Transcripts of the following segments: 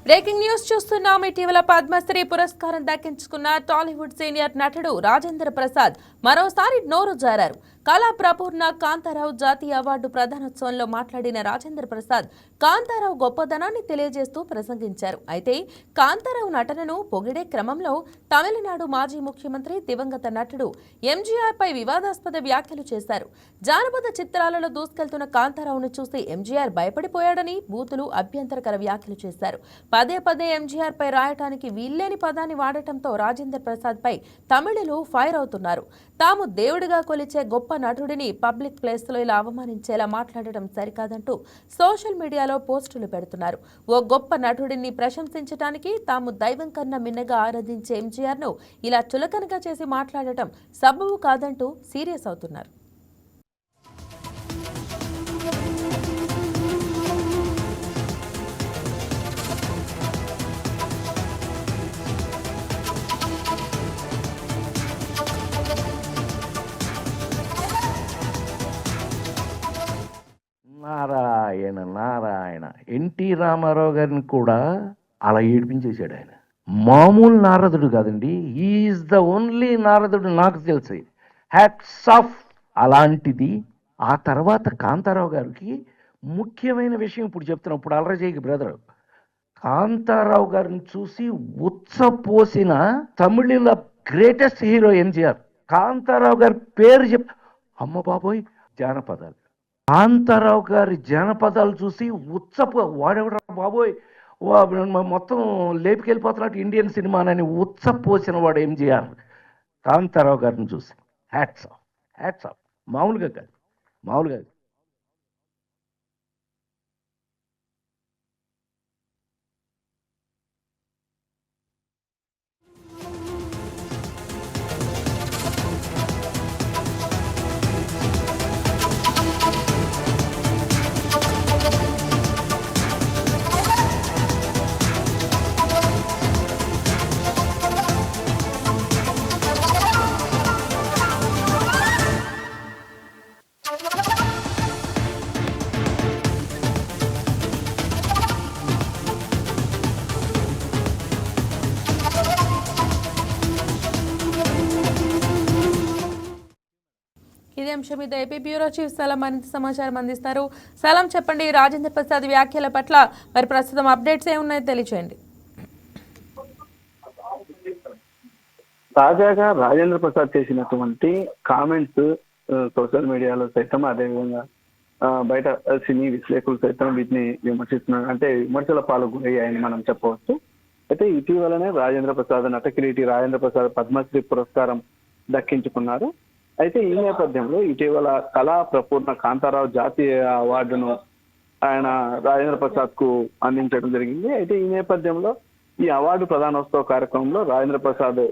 Breaking news చూస్తున్నాం. ఇటీవల పద్మశ్రీ పురస్కారం దక్కించుకున్న టాలీవుడ్ సీనియర్ నటుడు రాజేంద్ర ప్రసాద్ మరోసారి నోరు జారారు. కళా ప్రపూర్ణ కాంతారావు జాతీయ అవార్డు ప్రధానోత్సవంలో మాట్లాడిన రాజేంద్ర ప్రసాద్ కాంతారావు గొప్పదనాన్ని తెలియజేస్తూ ప్రసంగించారు. అయితే కాంతారావు నటనను పొగిడే క్రమంలో తమిళనాడు మాజీ ముఖ్యమంత్రి దివంగత నటుడు ఎంజీఆర్ పై వివాదాస్పద వ్యాఖ్యలు చేశారు. జానపద చిత్రాలలో దూసుకెళ్తున్న కాంతారావును చూసి ఎంజీఆర్ భయపడిపోయాడని బూతులు అభ్యంతరకర వ్యాఖ్యలు చేశారు. పదే పదే ఎంజీఆర్ పై రాయటానికి వీల్లేని పదాన్ని వాడటంతో రాజేంద్ర ప్రసాద్ పై తమిళులు ఫైర్ అవుతున్నారు. తాము దేవుడిగా కొలిచే గొప్ప నటుడిని పబ్లిక్ ప్లేస్ లో ఇలా అవమానించేలా మాట్లాడటం సరికాదంటూ సోషల్ మీడియాలో పోస్టులు పెడుతున్నారు. ఓ గొప్ప నటుడిని ప్రశంసించడానికి తాము దైవం కన్నా మిన్నగా ఆరాధించే ఎంజీఆర్ ను ఇలా చులకనగా చేసి మాట్లాడటం సబబు కాదంటూ సీరియస్ అవుతున్నారు. నారాయణ నారాయణ ఎన్టీ రామారావు గారిని కూడా అలా ఏడిపించేశాడు ఆయన. మామూలు నారదుడు కాదండి, ఈజ్ ద ఓన్లీ నారదుడు నాకు తెలిసి. Hats off. అలాంటిది ఆ తర్వాత కాంతారావు గారికి ముఖ్యమైన విషయం ఇప్పుడు చెప్తున్నాం. ఇప్పుడు అలరజయ్య బ్రదర్ కాంతారావు గారిని చూసి ఉచ్చపోసిన తమిళ గ్రేటెస్ట్ హీరో ఎంజీఆర్. కాంతారావు గారి పేరు అమ్మ బాబోయ్ జానపదాలు. కాంతారావు గారి జానపదాలు చూసి వాడెవడ బాబోయ్ మొత్తం లేపుకెళ్ళిపోతున్నట్టు ఇండియన్ సినిమానని ఉచ్చపోసిన వాడు ఎంజీఆర్. కాంతారావు గారిని చూసి హ్యాట్స్ ఆఫ్, హ్యాట్స్ ఆఫ్. మామూలుగా కాదు, మామూలుగా. ఇదే అంశం మీద ఏపీ బ్యూరో చీఫ్ సలాం మరింత సమాచారం అందిస్తారు. సలాం, చెప్పండి. రాజేంద్ర ప్రసాద్ వ్యాఖ్యల పట్ల మరి ప్రస్తుతం అప్డేట్స్ ఏమున్నాయో తెలియజేయండి. తాజాగా రాజేంద్ర ప్రసాద్ చేసినటువంటి కామెంట్స్ సోషల్ మీడియాలో సైతం, అదేవిధంగా బయట సినీ విశ్లేషకులు సైతం వీటిని విమర్శిస్తున్నారు. అంటే విమర్శల పాలు గురయ్యాయని మనం చెప్పవచ్చు. అయితే ఇటీవలనే రాజేంద్ర ప్రసాద్, నటకిరీటి రాజేంద్ర ప్రసాద్ పద్మశ్రీ పురస్కారం దక్కించుకున్నారు. అయితే ఈ నేపథ్యంలో ఇటీవల కళా ప్రపూర్ణ కాంతారావు జాతీయ అవార్డును ఆయన రాజేంద్ర ప్రసాద్ కు అందించడం జరిగింది. అయితే ఈ నేపథ్యంలో ఈ అవార్డు ప్రధానోత్సవ కార్యక్రమంలో రాజేంద్ర ప్రసాద్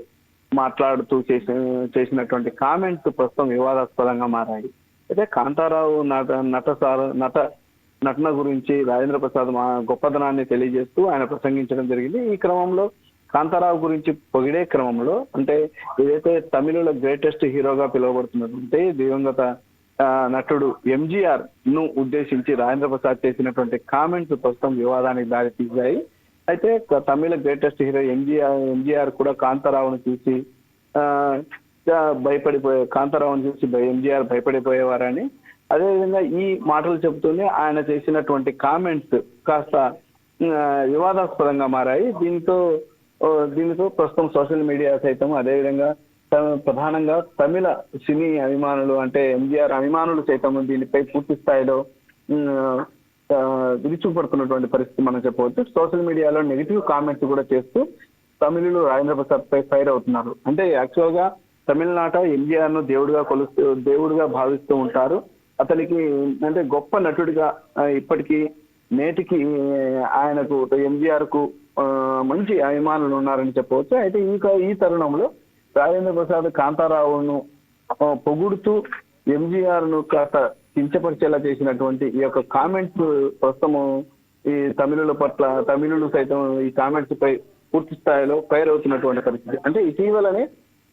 మాట్లాడుతూ చేసినటువంటి కామెంట్స్ ప్రస్తుతం వివాదాస్పదంగా మారాయి. అయితే కాంతారావు నటన గురించి రాజేంద్ర ప్రసాద్ గొప్పదనాన్ని తెలియజేస్తూ ఆయన ప్రసంగించడం జరిగింది. ఈ క్రమంలో కాంతారావు గురించి పొగిడే క్రమంలో, అంటే ఏదైతే తమిళుల గ్రేటెస్ట్ హీరోగా పిలువబడుతున్నటువంటి దివంగత నటుడు ఎంజీఆర్ ను ఉద్దేశించి రాజేంద్ర ప్రసాద్ చేసినటువంటి కామెంట్స్ ప్రస్తుతం వివాదానికి దారి తీశాయి. అయితే తమిళ గ్రేటెస్ట్ హీరో ఎంజీఆర్ కూడా కాంతారావును చూసి ఎంజీఆర్ భయపడిపోయేవారని, అదేవిధంగా ఈ మాటలు చెబుతూనే ఆయన చేసినటువంటి కామెంట్స్ కాస్త వివాదాస్పదంగా మారాయి. దీనితో ప్రస్తుతం సోషల్ మీడియా సైతం, అదేవిధంగా ప్రధానంగా తమిళ సినీ అభిమానులు, అంటే ఎంజీఆర్ అభిమానులు సైతం దీనిపై పూర్తి స్థాయిలో విరుచుకుపడుతున్నటువంటి పరిస్థితి మనం చెప్పవచ్చు. సోషల్ మీడియాలో నెగిటివ్ కామెంట్స్ కూడా చేస్తూ తమిళులు రాజేంద్ర ప్రసాద్ పై ఫైర్ అవుతున్నారు. అంటే యాక్చువల్ గా తమిళనాట ఎంజీఆర్ ను దేవుడిగా భావిస్తూ ఉంటారు. అతనికి అంటే గొప్ప నటుడిగా ఇప్పటికీ నేటికి ఆయనకు ఎంజీఆర్ కు మంచి అభిమానులు ఉన్నారని చెప్పవచ్చు. అయితే ఈ తరుణంలో రాజేంద్ర ప్రసాద్ కాంతారావును పొగుడుతూ ఎంజీఆర్ ను కాస్త కించపరిచేలా చేసినటువంటి ఈ యొక్క కామెంట్స్ ప్రస్తుతం ఈ తమిళులు సైతం ఈ కామెంట్స్ పై పూర్తి స్థాయిలో ఫైర్ అవుతున్నటువంటి పరిస్థితి. అంటే ఇటీవలనే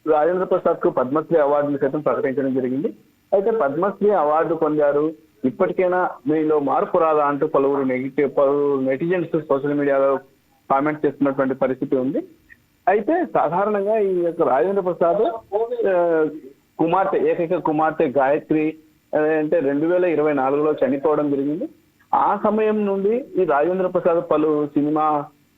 రాజేంద్ర ప్రసాద్ కు పద్మశ్రీ అవార్డును సైతం ప్రకటించడం జరిగింది. అయితే పద్మశ్రీ అవార్డు పొందారు, ఇప్పటికైనా మీలో మార్పు రాదా అంటూ పలువురు నెటిజన్స్ సోషల్ మీడియాలో కామెంట్ చేస్తున్నటువంటి పరిస్థితి ఉంది. అయితే సాధారణంగా ఈ యొక్క రాజేంద్ర ప్రసాద్ ఏకైక కుమార్తె గాయత్రి అంటే 2024లో చనిపోవడం జరిగింది. ఆ సమయం నుండి ఈ రాజేంద్ర ప్రసాద్ పలు సినిమా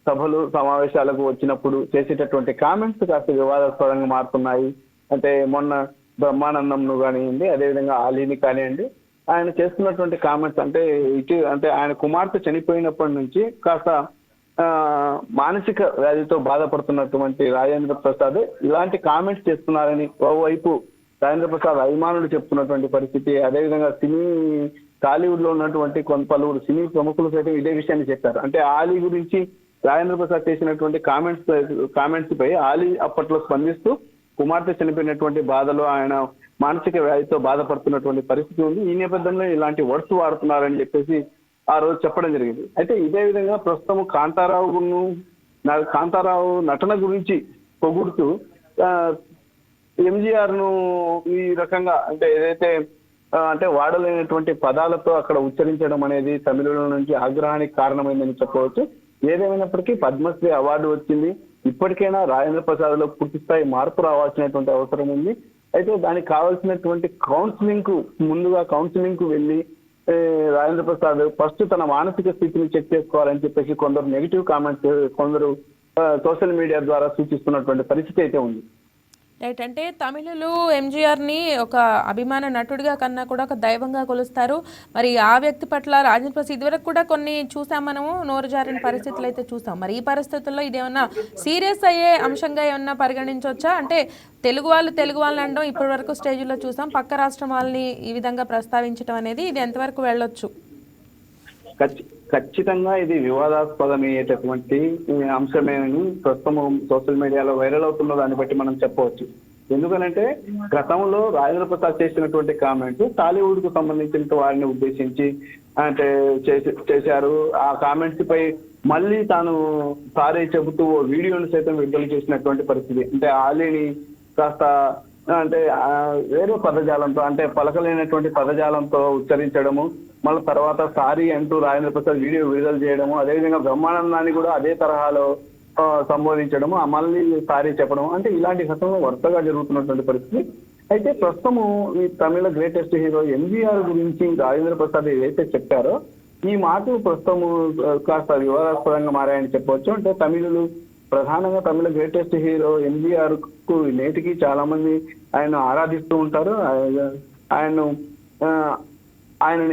సభలు సమావేశాలకు వచ్చినప్పుడు చేసేటటువంటి కామెంట్స్ కాస్త వివాదాస్పదంగా మారుతున్నాయి. అంటే మొన్న బ్రహ్మానందంను కానివ్వండి, అదేవిధంగా ఆలీని కానివ్వండి, ఆయన చేస్తున్నటువంటి కామెంట్స్ అంటే ఆయన కుమార్తె చనిపోయినప్పటి నుంచి కాస్త మానసిక వ్యాధితో బాధపడుతున్నటువంటి రాజేంద్ర ప్రసాద్ ఇలాంటి కామెంట్స్ చేస్తున్నారని ఓవైపు రాజేంద్ర ప్రసాద్ అభిమానులు చెప్తున్నటువంటి పరిస్థితి. అదేవిధంగా టాలీవుడ్ లో ఉన్నటువంటి పలువురు సినీ ప్రముఖులు సైతం ఇదే విషయాన్ని చెప్పారు. అంటే ఆలీ గురించి రాజేంద్ర ప్రసాద్ చేసినటువంటి కామెంట్స్ పై ఆలీ అప్పట్లో స్పందిస్తూ కుమార్తె చనిపోయినటువంటి బాధలో ఆయన మానసిక వ్యాధితో బాధపడుతున్నటువంటి పరిస్థితి ఉంది. ఈ నేపథ్యంలో ఇలాంటి వర్డ్స్ వాడుతున్నారని చెప్పేసి ఆ రోజు చెప్పడం జరిగింది. అయితే ఇదే విధంగా ప్రస్తుతం కాంతారావు నటన గురించి పొగుడుతూ ఎంజీఆర్ ను ఈ రకంగా అంటే వాడలేనటువంటి పదాలతో అక్కడ ఉచ్చరించడం అనేది తమిళుల నుంచి ఆగ్రహానికి కారణమైందని చెప్పవచ్చు. ఏదేమైనప్పటికీ పద్మశ్రీ అవార్డు వచ్చింది. ఇప్పటికైనా రాజేంద్ర ప్రసాద్ లో పూర్తి స్థాయి మార్పు రావాల్సినటువంటి అవసరం ఉంది. అయితే దానికి కావాల్సినటువంటి కౌన్సిలింగ్ కు వెళ్ళి రాజేంద్ర ప్రసాద్ ఫస్ట్ తన మానసిక స్థితిని చెక్ చేసుకోవాలని చెప్పేసి కొందరు నెగిటివ్ కామెంట్స్ కొందరు సోషల్ మీడియా ద్వారా సూచిస్తున్నటువంటి పరిస్థితి అయితే ఉంది. రైట్. అంటే తమిళులు ఎంజీఆర్ని ఒక అభిమాన నటుడిగా కన్నా కూడా ఒక దైవంగా కొలుస్తారు. మరి ఆ వ్యక్తి పట్ల రాజేంద్ర ప్రసాద్ ఇదివరకు కూడా కొన్ని చూసాం, మనము నోరు జారిన పరిస్థితులు అయితే చూసాం. మరి ఈ పరిస్థితుల్లో ఇదేమన్నా సీరియస్ అయ్యే అంశంగా ఏమన్నా పరిగణించవచ్చా? అంటే తెలుగు వాళ్ళు అనడం ఇప్పటి వరకు స్టేజ్లో చూసాం, పక్క రాష్ట్రం వాళ్ళని ఈ విధంగా ప్రస్తావించడం అనేది ఇది ఎంతవరకు వెళ్ళొచ్చు? ఖచ్చితంగా ఇది వివాదాస్పదమయ్యేటటువంటి అంశమేనని ప్రస్తుతం సోషల్ మీడియాలో వైరల్ అవుతున్న దాన్ని బట్టి మనం చెప్పవచ్చు. ఎందుకనంటే గతంలో రాజేంద్ర ప్రసాద్ చేసినటువంటి కామెంట్స్ టాలీవుడ్ కు సంబంధించిన వారిని ఉద్దేశించి చేశారు. ఆ కామెంట్స్ పై మళ్ళీ తాను సారీ చెబుతూ వీడియోను సైతం విడుదల చేసినటువంటి పరిస్థితి. అంటే ఆలీని కాస్త వేరే పదజాలంతో పలకలేనటువంటి పదజాలంతో ఉచ్చరించడము, మళ్ళీ తర్వాత సారీ అంటూ రాజేంద్ర ప్రసాద్ వీడియో విడుదల చేయడము, అదేవిధంగా బ్రహ్మానందాన్ని కూడా అదే తరహాలో సంబోధించడము, మళ్ళీ సారీ చెప్పడం, ఇలాంటి ఘటనలు వరుసగా జరుగుతున్నటువంటి పరిస్థితి. అయితే ప్రస్తుతము ఈ తమిళ గ్రేటెస్ట్ హీరో ఎంజీఆర్ గురించి రాజేంద్ర ప్రసాద్ ఏదైతే చెప్పారో ఈ మాటలు ప్రస్తుతము కాస్త వివాదాస్పదంగా మారాయని చెప్పవచ్చు. తమిళులు ప్రధానంగా తమిళ గ్రేటెస్ట్ హీరో ఎన్టీఆర్ కు నేటికి చాలా మంది ఆయన ఆరాధిస్తూ ఉంటారు. ఆయనను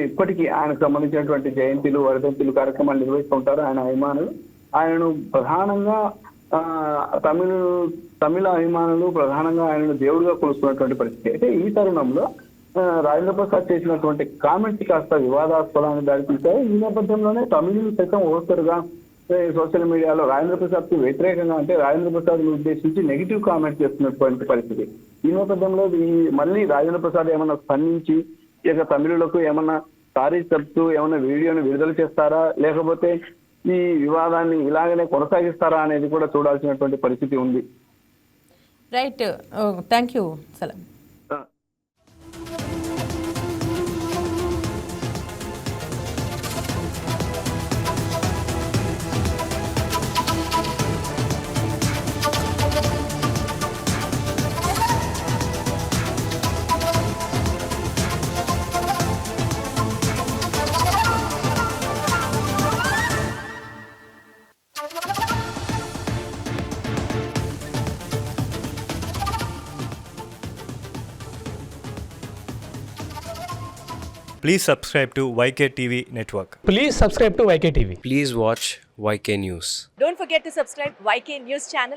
ఇప్పటికీ ఆయనకు సంబంధించినటువంటి జయంతిలు వర్ధంతులు కార్యక్రమాలు నిర్వహిస్తూ ఉంటారు ఆయన అభిమానులు. ఆయనను ప్రధానంగా తమిళ అభిమానులు ప్రధానంగా ఆయనను దేవుడిగా కొలుస్తున్నటువంటి పరిస్థితి. అయితే ఈ తరుణంలో రాజేంద్ర ప్రసాద్ చేసినటువంటి కామెంట్స్ కాస్త వివాదాస్పదాన్ని దారితీశాయి. ఈ నేపథ్యంలోనే తమిళులు సైతం ఓసరుగా సోషల్ మీడియాలో రాజేంద్ర ప్రసాద్ కు వ్యతిరేకంగా రాజేంద్ర ప్రసాద్ ను ఉద్దేశించి నెగిటివ్ కామెంట్స్ చేస్తున్నటువంటి పరిస్థితి. ఈ నేపథ్యంలో మళ్ళీ రాజేంద్ర ప్రసాద్ ఏమన్నా స్పందించి ఇక తమిళులకు ఏమన్నా సారీ చెప్తూ ఏమన్నా వీడియోని విడుదల చేస్తారా, లేకపోతే ఈ వివాదాన్ని ఇలాగనే కొనసాగిస్తారా అనేది కూడా చూడాల్సినటువంటి పరిస్థితి ఉంది. రైట్. థ్యాంక్ యూ సలాం. Please subscribe to YK TV Network. Please subscribe to YK TV. Please watch YK News. Don't forget to subscribe YK News channel.